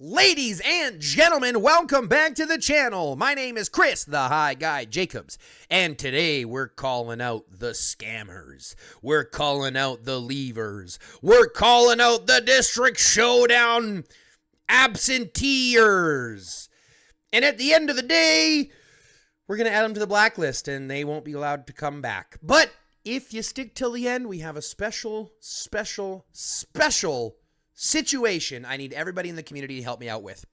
Ladies and gentlemen, welcome back to the channel. My name is Chris, the High Guy Jacobs, and today we're calling out the scammers. We're calling out the leavers. We're calling out the District Showdown absenteers. And at the end of the day, we're going to add them to the blacklist, and they won't be allowed to come back. But if you stick till the end, we have a special situation I need everybody in the community to help me out with.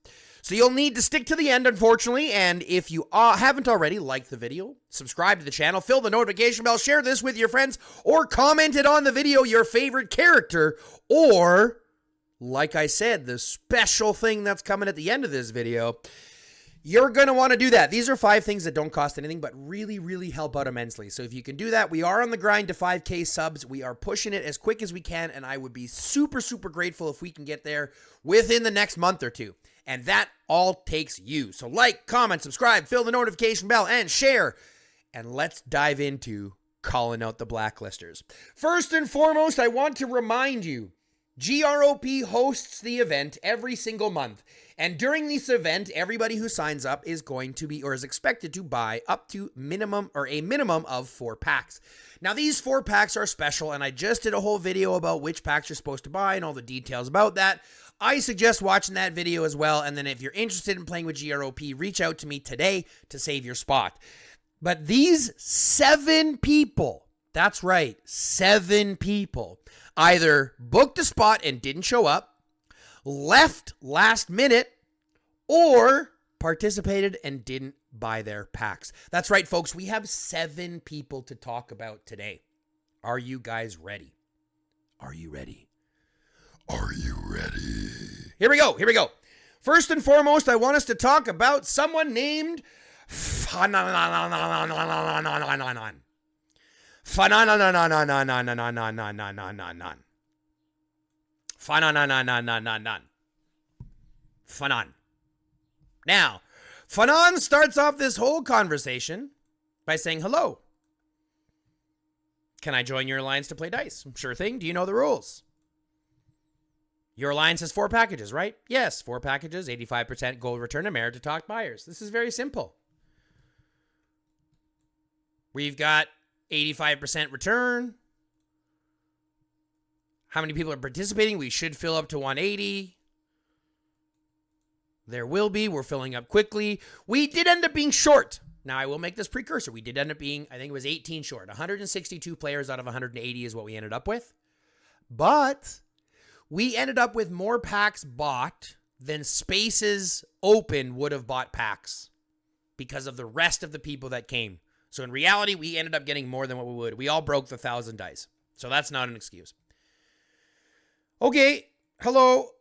So you'll need to stick to the end, unfortunately, and if you haven't already, like the video, subscribe to the channel, fill the notification bell, share this with your friends, or commented on the video your favorite character, or, like I said, the special thing that's coming at the end of this video, you're going to want to do that. These are 5 things that don't cost anything, but really, really help out immensely. So if you can do that, we are on the grind to 5K subs. We are pushing it as quick as we can, and I would be super, super grateful if we can get there within the next month or two. And that all takes you. So like, comment, subscribe, fill the notification bell, and share. And let's dive into calling out the blacklisters. First and foremost, I want to remind you, GROP hosts the event every single month. And during this event, everybody who signs up is going to be or is expected to buy up to a minimum of 4 packs. Now, these 4 packs are special, and I just did a whole video about which packs you're supposed to buy and all the details about that. I suggest watching that video as well. And then if you're interested in playing with GROP, reach out to me today to save your spot. But these 7 people, that's right, 7 people, either booked a spot and didn't show up, left last minute, or participated and didn't buy their packs. That's right, folks. We have 7 people to talk about today. Are you guys ready? Are you ready? Are you ready? Here we go. First and foremost, I want us to talk about someone named Fanon. Now, Fanon starts off this whole conversation by saying, hello. Can I join your alliance to play dice? Sure thing. Do you know the rules? Your alliance has 4 packages, right? Yes, 4 packages, 85% gold return and merit to talk buyers. This is very simple. We've got 85% return. How many people are participating? We should fill up to 180. There will be. We're filling up quickly. We did end up being short. Now, I will make this precursor. We did end up being, I think it was 18 short. 162 players out of 180 is what we ended up with. But we ended up with more packs bought than spaces open would have bought packs because of the rest of the people that came. So in reality, we ended up getting more than what we would. We all broke the 1,000 dice. So that's not an excuse. Okay, hello.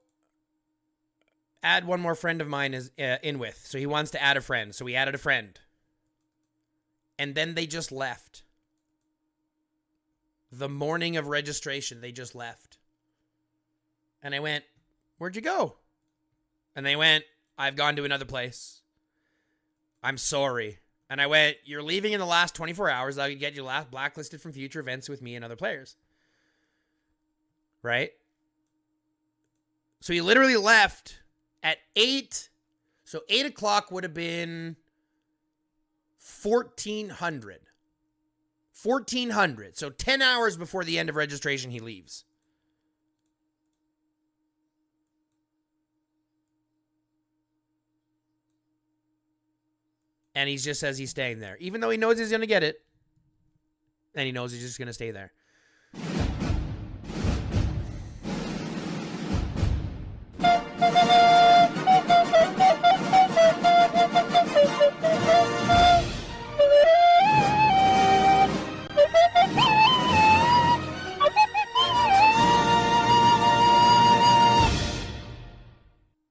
Add one more friend of mine is in with. So he wants to add a friend. So we added a friend. And then they just left. The morning of registration, they just left. And I went, where'd you go? And they went, I've gone to another place. I'm sorry. And I went, you're leaving in the last 24 hours. I could get you blacklisted from future events with me and other players. Right? So he literally left at 8. So 8 o'clock would have been 1400. 1400. So 10 hours before the end of registration, he leaves. And he just says he's staying there, even though he knows he's going to get it. And he knows he's just going to stay there.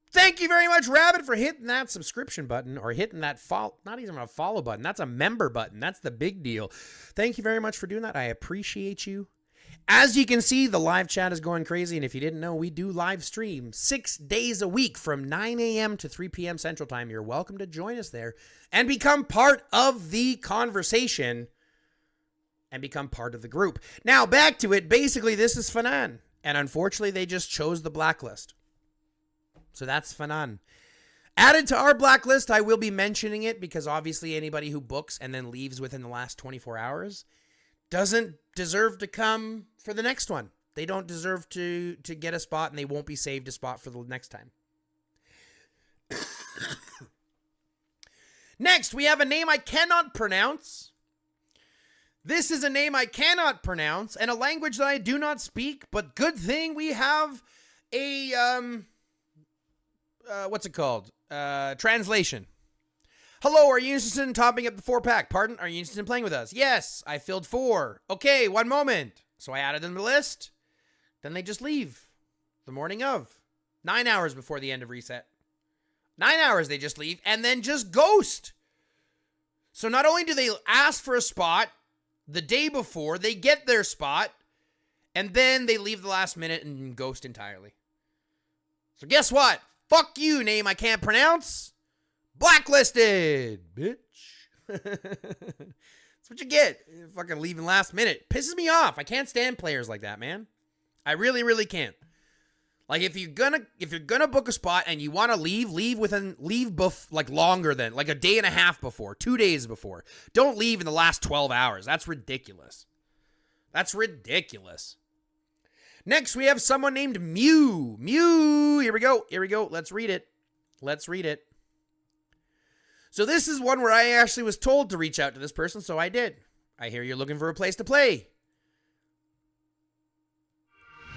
Thank you very much, Rabbit, for hitting that subscription button or hitting that not even a follow button. That's a member button. That's the big deal. Thank you very much for doing that. I appreciate you. As you can see, the live chat is going crazy. And if you didn't know, we do live stream 6 days a week from 9 a.m. to 3 p.m. Central Time. You're welcome to join us there and become part of the conversation and become part of the group. Now, back to it. Basically, this is Fanon. And unfortunately, they just chose the blacklist. So that's fun. Added to our blacklist, I will be mentioning it because obviously anybody who books and then leaves within the last 24 hours doesn't deserve to come for the next one. They don't deserve to get a spot, and they won't be saved a spot for the next time. Next, we have a name I cannot pronounce. This is a name I cannot pronounce and a language that I do not speak, but good thing we have a, what's it called? Translation. Hello, are you interested in topping up the 4-pack? Pardon? Are you interested in playing with us? Yes, I filled 4. Okay, one moment. So I added them to the list. Then they just leave the morning of. 9 hours before the end of reset. 9 hours they just leave and then just ghost. So not only do they ask for a spot the day before, they get their spot, and then they leave the last minute and ghost entirely. So guess what? Fuck you, name I can't pronounce. Blacklisted, bitch. That's what you get. You're fucking leaving last minute. Pisses me off. I can't stand players like that, man. I really, really can't. Like if you're gonna book a spot and you want to leave like longer than like a day and a half before, 2 days before. Don't leave in the last 12 hours. That's ridiculous. That's ridiculous. Next, we have someone named Mew. Mew. Here we go. Let's read it. So this is one where I actually was told to reach out to this person, so I did. I hear you're looking for a place to play.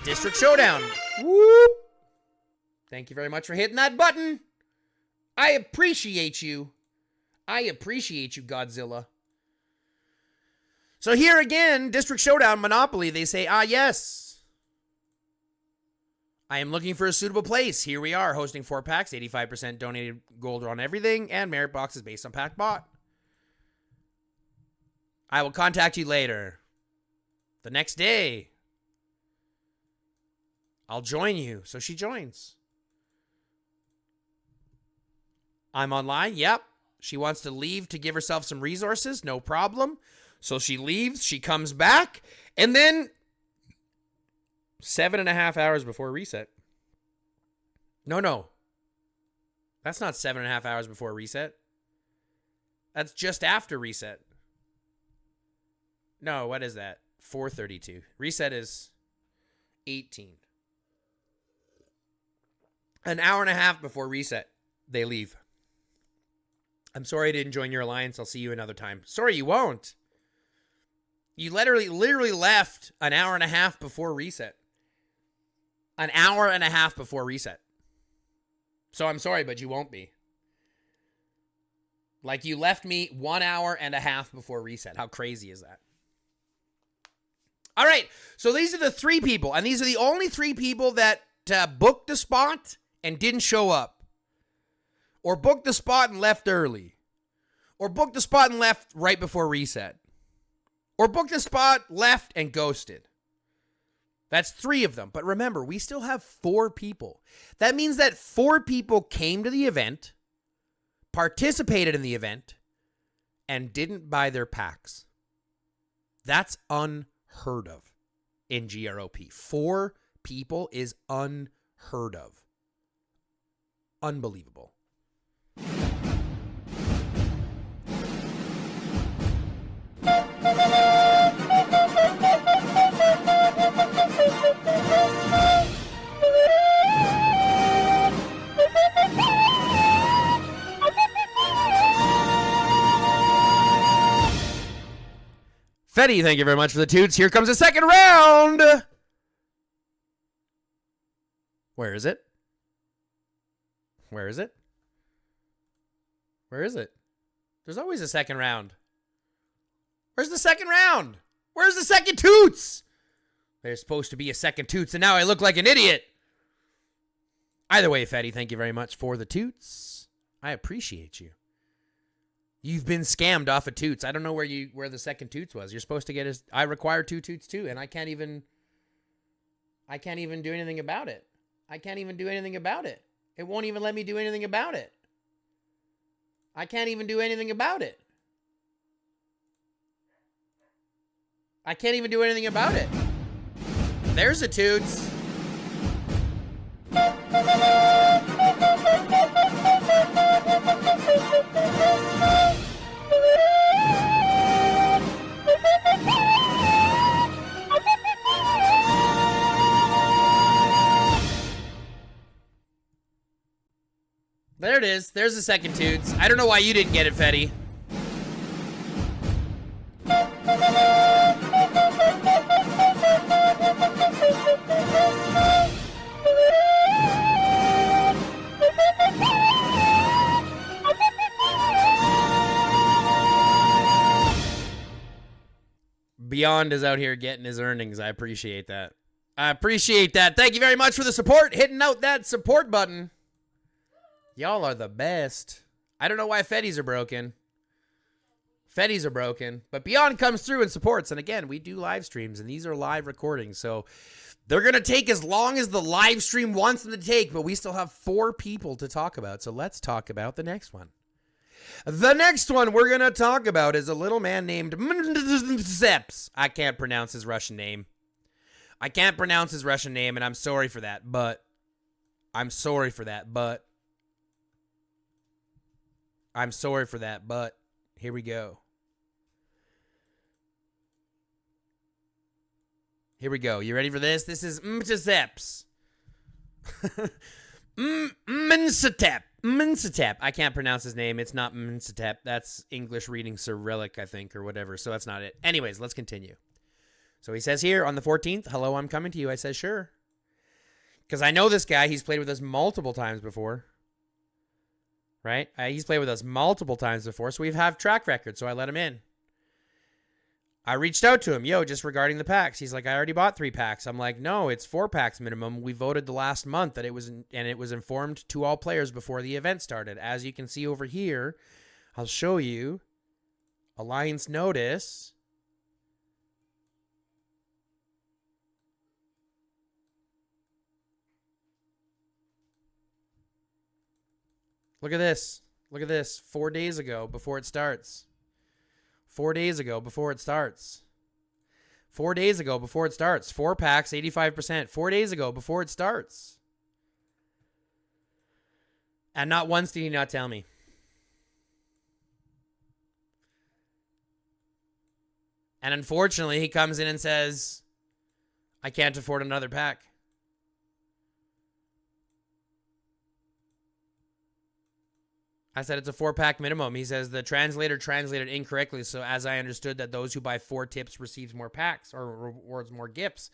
District Showdown. Whoop. Thank you very much for hitting that button. I appreciate you. Godzilla. So here again, District Showdown, Monopoly, they say, yes. I am looking for a suitable place. Here we are, hosting 4 packs, 85% donated gold on everything, and merit boxes based on pack bought. I will contact you later. The next day, I'll join you. So she joins. I'm online. Yep. She wants to leave to give herself some resources. No problem. So she leaves. She comes back. And then 7.5 hours before reset. No. That's not 7.5 hours before reset. That's just after reset. No, what is that? 4:32. Reset is 18. An hour and a half before reset, they leave. I'm sorry I didn't join your alliance. I'll see you another time. Sorry, you won't. You literally left an hour and a half before reset. An hour and a half before reset. So I'm sorry, but you won't be. Like, you left me 1 hour and a half before reset. How crazy is that? All right, so these are the 3 people, and these are the only 3 people that booked a spot and didn't show up. Or booked the spot and left early. Or booked the spot and left right before reset. Or booked the spot, left, and ghosted. That's 3 of them. But remember, we still have 4 people. That means that 4 people came to the event, participated in the event, and didn't buy their packs. That's unheard of in GROP. 4 people is unheard of. Unbelievable. Fetty, thank you very much for the toots. Here comes the second round. Where is it? Where is it? Where is it? There's always a second round. Where's the second round? Where's the second toots? There's supposed to be a second toots, and now I look like an idiot. Either way, Fetty, thank you very much for the toots. I appreciate you. You've been scammed off of toots. I don't know where the second toots was. You're supposed to get I require 2 toots too, and I can't even do anything about it. It won't even let me do anything about it. I can't even do anything about it. There's a toots. There it is. There's the second toots. I don't know why you didn't get it, Fetty. Beyond is out here getting his earnings. I appreciate that. I appreciate that. Thank you very much for the support. Hitting out that support button. Y'all are the best. I don't know why Fetties are broken. Fetties are broken. But Beyond comes through and supports. And again, we do live streams, and these are live recordings. So they're going to take as long as the live stream wants them to take, but we still have 4 people to talk about. So let's talk about the next one. The next one we're going to talk about is a little man named Zeps. I can't pronounce his Russian name. And I'm sorry for that, but here we go. You ready for this? This is Zeps. Mnsatep. I can't pronounce his name. It's not Mnsatep. That's English reading Cyrillic, I think, or whatever. So that's not it. Anyways, let's continue. So he says here on the 14th, hello, I'm coming to you. I said, sure. Because I know this guy. He's played with us multiple times before. Right? He's played with us multiple times before, so we have track record, so I let him in. I reached out to him, just regarding the packs. He's like, I already bought 3 packs. I'm like, no, it's 4 packs minimum. We voted the last month that it was informed to all players before the event started. As you can see over here, I'll show you Alliance notice. Look at this. 4 days ago before it starts. 4 packs, 85%. 4 days ago before it starts. And not once did he not tell me. And unfortunately, he comes in and says, I can't afford another pack. I said it's a 4-pack minimum. He says the translator translated incorrectly, so as I understood that those who buy 4 tips receives more packs or rewards more gifts.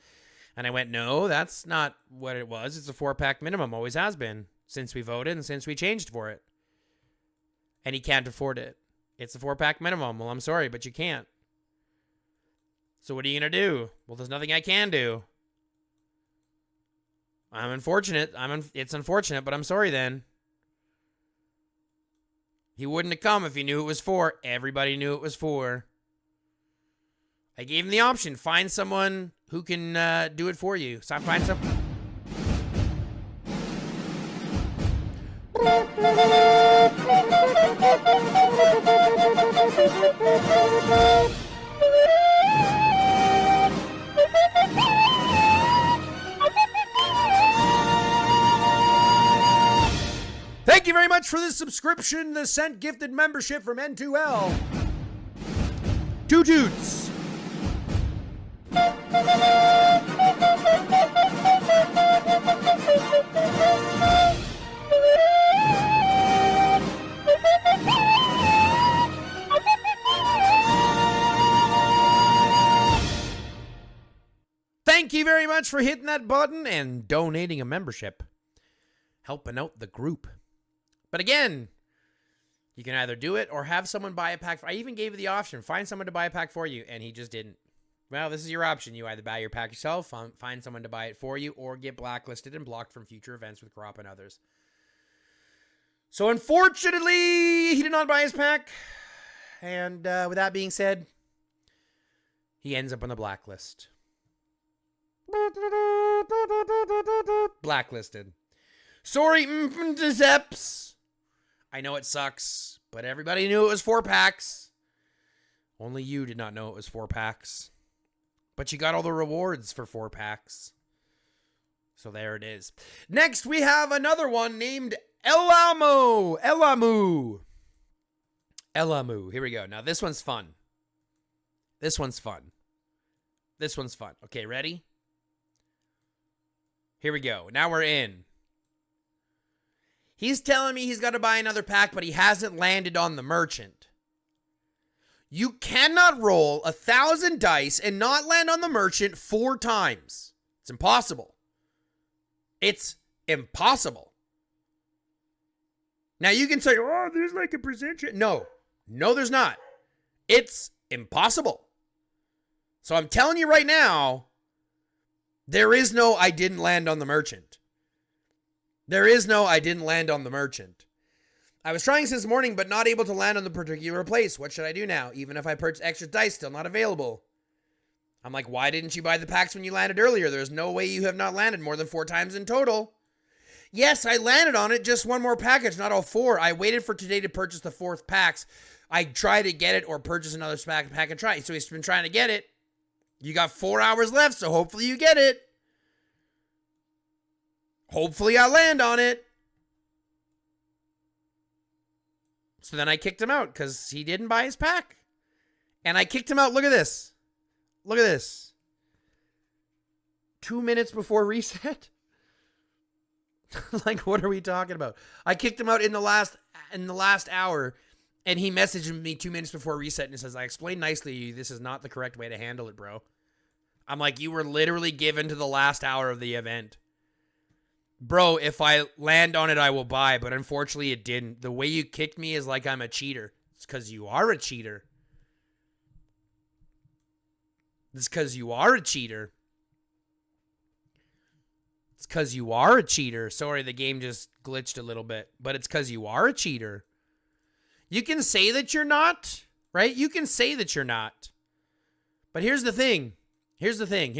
And I went, no, that's not what it was. It's a 4-pack minimum. Always has been since we voted and since we changed for it. And he can't afford it. It's a 4-pack minimum. Well, I'm sorry, but you can't. So what are you going to do? Well, there's nothing I can do. I'm unfortunate. It's unfortunate, but I'm sorry then. He wouldn't have come if he knew it was 4. Everybody knew it was 4. I gave him the option. Find someone who can do it for you. So find some. Thank you very much for the subscription, the sent gifted membership from N2L. 2 toots. Thank you very much for hitting that button and donating a membership. Helping out the group. But again, you can either do it or have someone buy a pack. I even gave you the option. Find someone to buy a pack for you, and he just didn't. Well, this is your option. You either buy your pack yourself, find someone to buy it for you, or get blacklisted and blocked from future events with Crop and others. So unfortunately, he did not buy his pack. And with that being said, he ends up on the blacklist. Blacklisted. Sorry, Zeps. I know it sucks, but everybody knew it was 4 packs. Only you did not know it was 4 packs. But you got all the rewards for 4 packs. So there it is. Next, we have another one named Elamu. Here we go. Now, this one's fun. Okay, ready? Here we go. Now we're in. He's telling me he's got to buy another pack, but he hasn't landed on the merchant. You cannot roll 1,000 dice and not land on the merchant 4 times. It's impossible. It's impossible. Now you can say, oh, there's like a percentage. No, there's not. It's impossible. So I'm telling you right now, there is no I didn't land on the merchant. There is no I didn't land on the merchant. I was trying since morning, but not able to land on the particular place. What should I do now? Even if I purchase extra dice, still not available. I'm like, why didn't you buy the packs when you landed earlier? There's no way you have not landed more than 4 times in total. Yes, I landed on it, just 1 more package, not all 4. I waited for today to purchase the 4th packs. I try to get it or purchase another pack and try. So he's been trying to get it. You got 4 hours left, so hopefully you get it. Hopefully I land on it. So then I kicked him out because he didn't buy his pack. And I kicked him out. Look at this. Look at this. 2 minutes before reset. Like, what are we talking about? I kicked him out in the last hour, and he messaged me 2 minutes before reset and says, I explained nicely to you, this is not the correct way to handle it, bro. I'm like, you were literally given to the last hour of the event. Bro, if I land on it, I will buy, but unfortunately it didn't. The way you kicked me is like I'm a cheater. It's because you are a cheater. It's because you are a cheater. It's because you are a cheater. Sorry, the game just glitched a little bit, but it's because you are a cheater. You can say that you're not, right? You can say that you're not. But here's the thing. Here's the thing.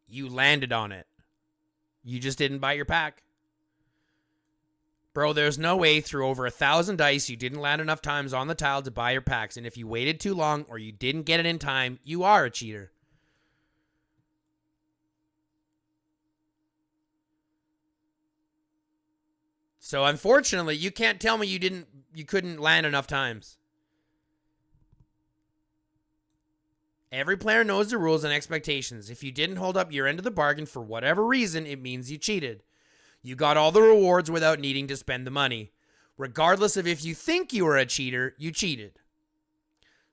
You landed on it. You just didn't buy your pack. Bro, there's no way through over 1,000 dice you didn't land enough times on the tile to buy your packs. And if you waited too long or you didn't get it in time, you are a cheater. So unfortunately, you can't tell me you couldn't land enough times. Every player knows the rules and expectations. If you didn't hold up your end of the bargain for whatever reason, it means you cheated. You got all the rewards without needing to spend the money. Regardless of if you think you were a cheater, you cheated.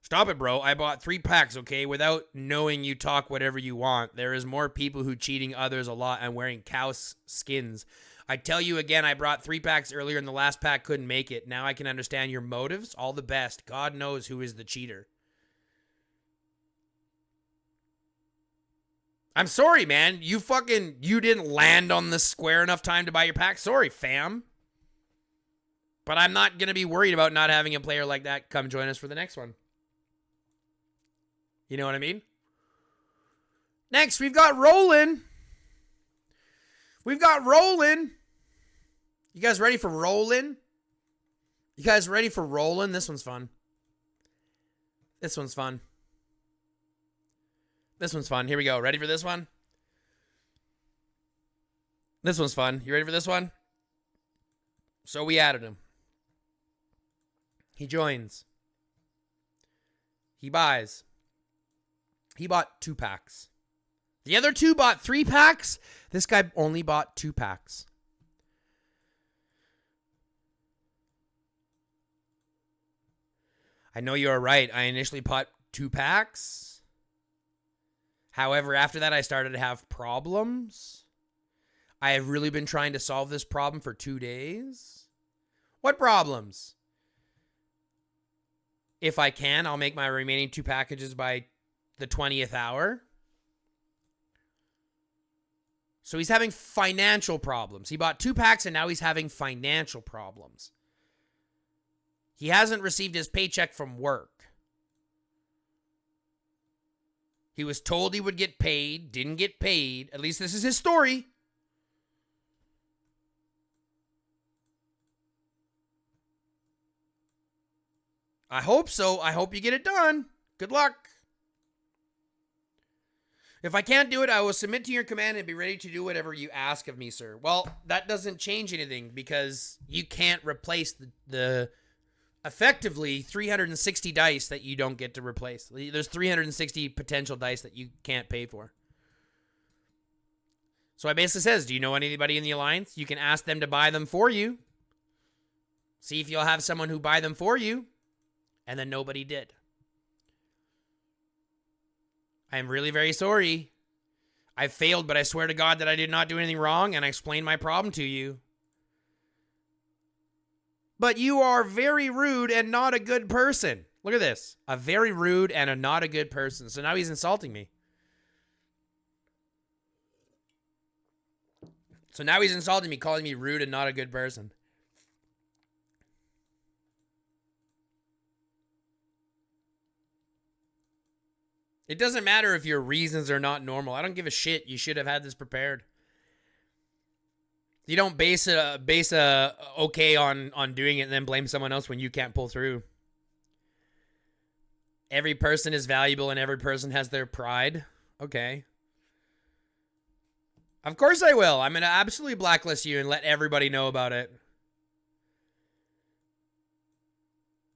Stop it, bro. I bought 3 packs, okay? Without knowing you talk whatever you want. There is more people who cheating others a lot and wearing cow skins. I tell you again, I brought 3 packs earlier and the last pack couldn't make it. Now I can understand your motives. All the best. God knows who is the cheater. I'm sorry, man. You didn't land on the square enough time to buy your pack. Sorry, fam. But I'm not going to be worried about not having a player like that come join us for the next one. You know what I mean? Next, we've got Roland. You guys ready for Roland? This one's fun. Here we go. Ready for this one? This one's fun. You ready for this one? So we added him. He joins. He buys. He bought 2 packs. The other 2 bought 3 packs. This guy only bought 2 packs. I know you're right. I initially bought 2 packs. However, after that, I started to have problems. I have really been trying to solve this problem for 2 days. What problems? If I can, I'll make my remaining 2 packages by the 20th hour. So he's having financial problems. He bought 2 packs and now he's having financial problems. He hasn't received his paycheck from work. He was told he would get paid, didn't get paid. At least this is his story. I hope so. I hope you get it done. Good luck. If I can't do it, I will submit to your command and be ready to do whatever you ask of me, sir. Well, that doesn't change anything because you can't replace the effectively 360 dice that you don't get to replace. There's 360 potential dice that you can't pay for. So I basically says, do you know anybody in the alliance? You can ask them to buy them for you. See if you'll have someone who buy them for you. And then nobody did. I am really very sorry. I failed, but I swear to God that I did not do anything wrong, and I explained my problem to you. But you are very rude and not a good person. Look at this. A very rude and a not a good person. So now he's insulting me. So now he's insulting me, calling me rude and not a good person. It doesn't matter if your reasons are not normal. I don't give a shit. You should have had this prepared. You don't base a okay on doing it and then blame someone else when you can't pull through. Every person is valuable and every person has their pride. Okay. Of course I will. I'm going to absolutely blacklist you and let everybody know about it.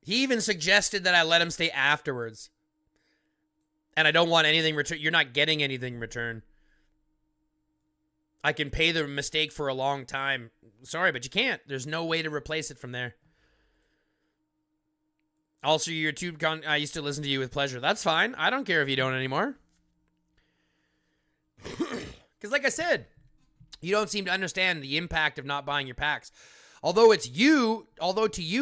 He even suggested that I let him stay afterwards. And I don't want anything returned. You're not getting anything in return. I can pay the mistake for a long time. Sorry, but you can't. There's no way to replace it from there. Also, your YouTube I used to listen to you with pleasure. That's fine. I don't care if you don't anymore. Because like I said, you don't seem to understand the impact of not buying your packs. Although to you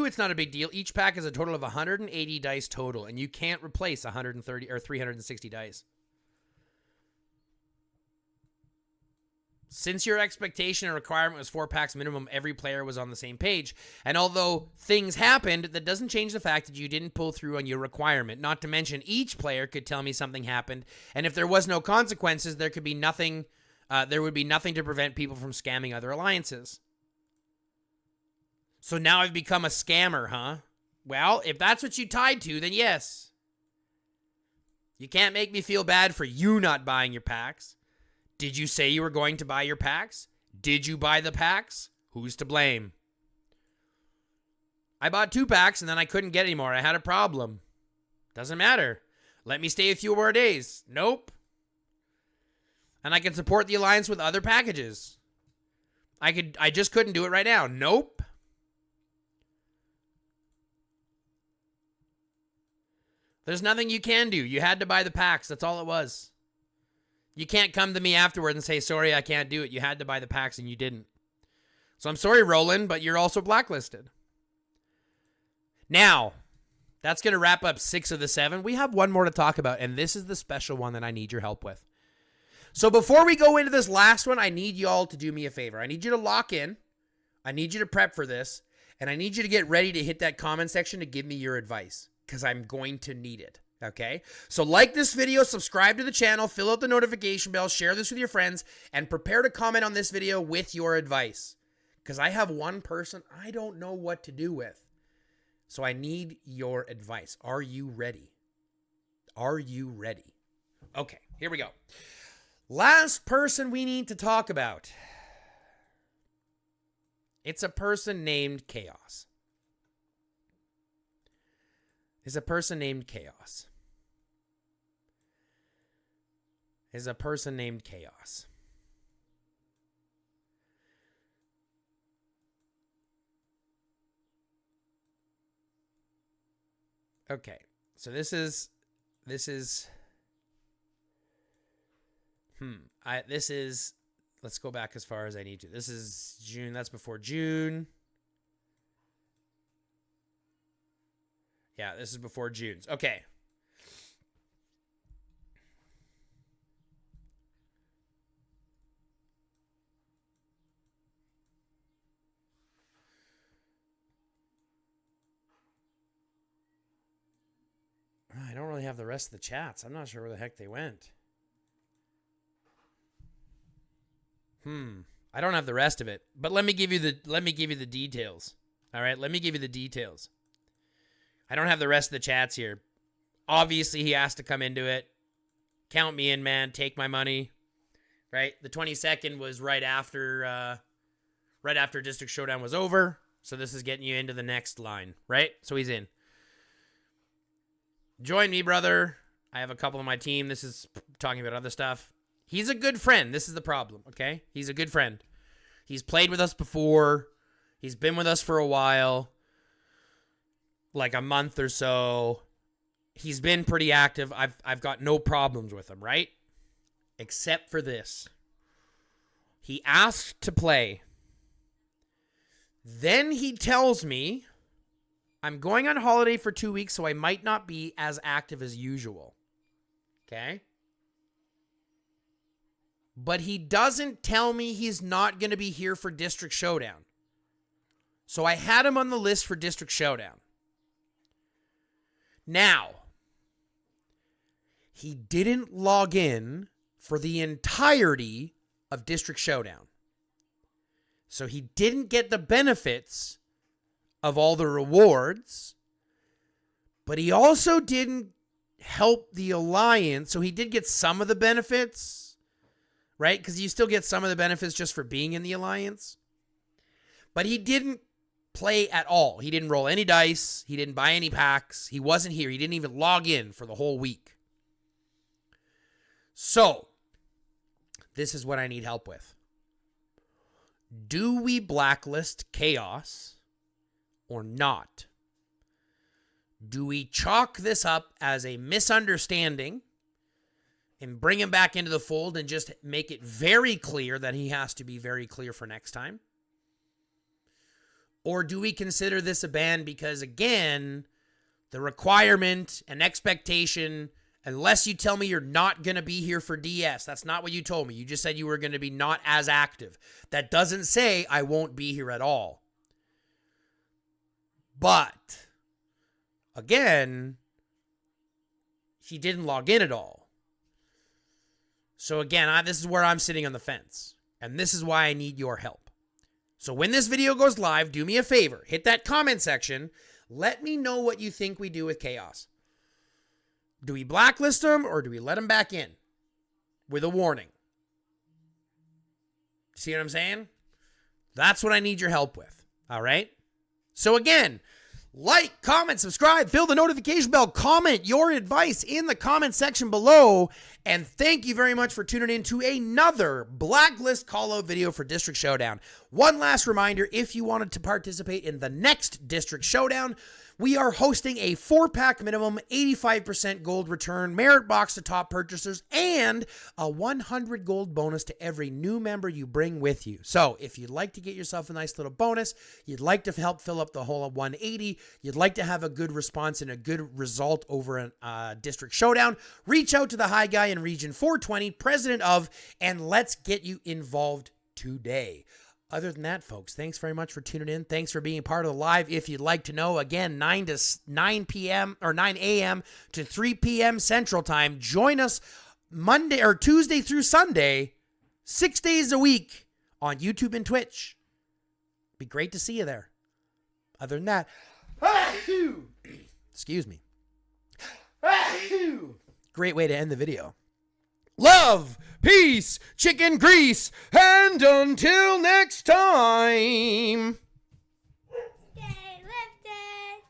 it's not a big deal. Each pack is a total of 180 dice total, and you can't replace 130 or 360 dice. Since your expectation and requirement was 4 packs minimum, every player was on the same page. And although things happened, that doesn't change the fact that you didn't pull through on your requirement. Not to mention, each player could tell me something happened, and if there was no consequences, there could be nothing. There would be nothing to prevent people from scamming other alliances. So now I've become a scammer, huh? Well, if that's what you tied to, then yes. You can't make me feel bad for you not buying your packs. Did you say you were going to buy your packs? Did you buy the packs? Who's to blame? I bought 2 packs and then I couldn't get any more. I had a problem. Doesn't matter. Let me stay a few more days. Nope. And I can support the alliance with other packages. I just couldn't do it right now. Nope. There's nothing you can do. You had to buy the packs. That's all it was. You can't come to me afterward and say, sorry, I can't do it. You had to buy the packs and you didn't. So I'm sorry, Roland, but you're also blacklisted. Now, that's going to wrap up 6 of the 7. We have one more to talk about, and this is the special one that I need your help with. So before we go into this last one, I need you all to do me a favor. I need you to lock in. I need you to prep for this, and I need you to get ready to hit that comment section to give me your advice, because I'm going to need it. Okay, so like this video, subscribe to the channel, fill out the notification bell, share this with your friends, and prepare to comment on this video with your advice. Because I have one person I don't know what to do with. So I need your advice. Are you ready? Are you ready? Okay, here we go. Last person we need to talk about. It's a person named Chaos. Is a person named Chaos. Is a person named Chaos. Okay, so this is let's go back as far as I need to. This is June, that's before June. Yeah, this is before June's. Okay. I don't really have the rest of the chats. I'm not sure where the heck they went. I don't have the rest of it. But let me give you the details. All right, let me give you the details. I don't have the rest of the chats here. Obviously, he has to come into it. Count me in, man. Take my money. Right? The 22nd was right after District Showdown was over. So this is getting you into the next line. Right? So he's in. Join me, brother. I have a couple of my team. This is talking about other stuff. He's a good friend. This is the problem, okay? He's a good friend. He's played with us before. He's been with us for a while, like a month or so. He's been pretty active. I've got no problems with him, right? Except for this. He asked to play. Then he tells me, I'm going on holiday for 2 weeks, so I might not be as active as usual. Okay? But he doesn't tell me he's not going to be here for District Showdown. So I had him on the list for District Showdown. Now, he didn't log in for the entirety of District Showdown. So he didn't get the benefits of all the rewards, but he also didn't help the Alliance. So he did get some of the benefits, right? Because you still get some of the benefits just for being in the Alliance. But he didn't play at all. He didn't roll any dice. He didn't buy any packs. He wasn't here. He didn't even log in for the whole week. So, this is what I need help with. Do we blacklist Chaos or not? Do we chalk this up as a misunderstanding and bring him back into the fold and just make it very clear that he has to be very clear for next time? Or do we consider this a ban because, again, the requirement and expectation, unless you tell me you're not going to be here for DS, that's not what you told me. You just said you were going to be not as active. That doesn't say I won't be here at all. But, again, he didn't log in at all. So, again, this is where I'm sitting on the fence. And this is why I need your help. So when this video goes live, do me a favor. Hit that comment section. Let me know what you think we do with Chaos. Do we blacklist him or do we let him back in with a warning? See what I'm saying? That's what I need your help with. All right? So again, like, comment, subscribe, fill the notification bell, comment your advice in the comment section below. And thank you very much for tuning in to another Blacklist call-out video for District Showdown. One last reminder, if you wanted to participate in the next District Showdown, we are hosting a 4-pack minimum, 85% gold return, merit box to top purchasers, and a 100 gold bonus to every new member you bring with you. So if you'd like to get yourself a nice little bonus, you'd like to help fill up the whole 180, you'd like to have a good response and a good result over a District Showdown, reach out to the high guy in Region 420, president of, and let's get you involved today. Other than that, folks, thanks very much for tuning in. Thanks for being part of the live. If you'd like to know, again, 9 a.m. to 3 p.m. Central Time. Join us Monday or Tuesday through Sunday, 6 days a week on YouTube and Twitch. Be great to see you there. Other than that, excuse me. Great way to end the video. Love, peace, chicken grease, and until next time. Stay lifted.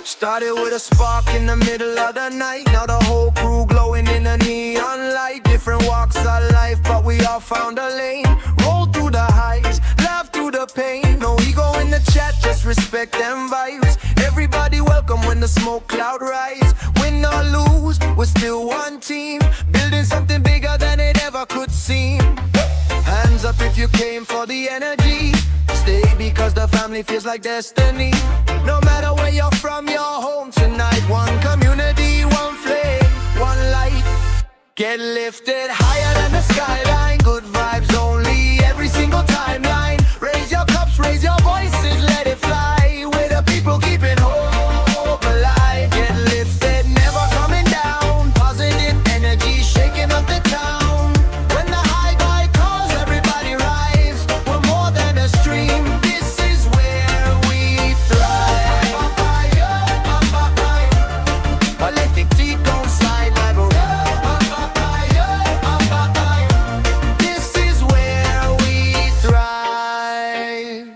Started with a spark in the middle of the night. Now the whole crew glowing in the neon light. Different walks of life, but we all found a lane. Roll through the highs, laugh through the pain. No ego in the chat, just respect them vibes. Everybody welcome when the smoke cloud rise. Win or lose, we're still one team. Building something bigger than it ever could seem. Hands up if you came for the energy. Stay because the family feels like destiny. No matter where you're from, you're home tonight. One community, one flame, one light. Get lifted higher than the skyline. Good vibes only every single timeline. Raise your cups, raise your voices, let it fly. We're the people keeping hope alive. Get lifted, never coming down. Positive energy shaking up the town. When the high guy calls, everybody rise. We're more than a stream. This is where we thrive. Electric tea on side level. This is where we thrive.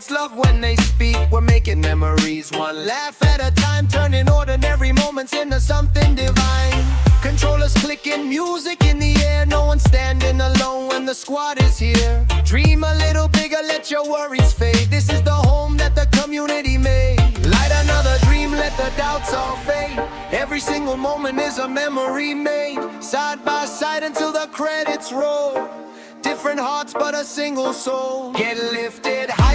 hearts love when they speak. We're making memories, one laugh at a time, turning ordinary moments into something divine. Controllers clicking, music in the air, no one standing alone when the squad is here. Dream a little bigger, let your worries fade. This is the home that the community made. Light another dream, let the doubts all fade. Every single moment is a memory made. Side by side until the credits roll. Different hearts but a single soul. Get lifted high.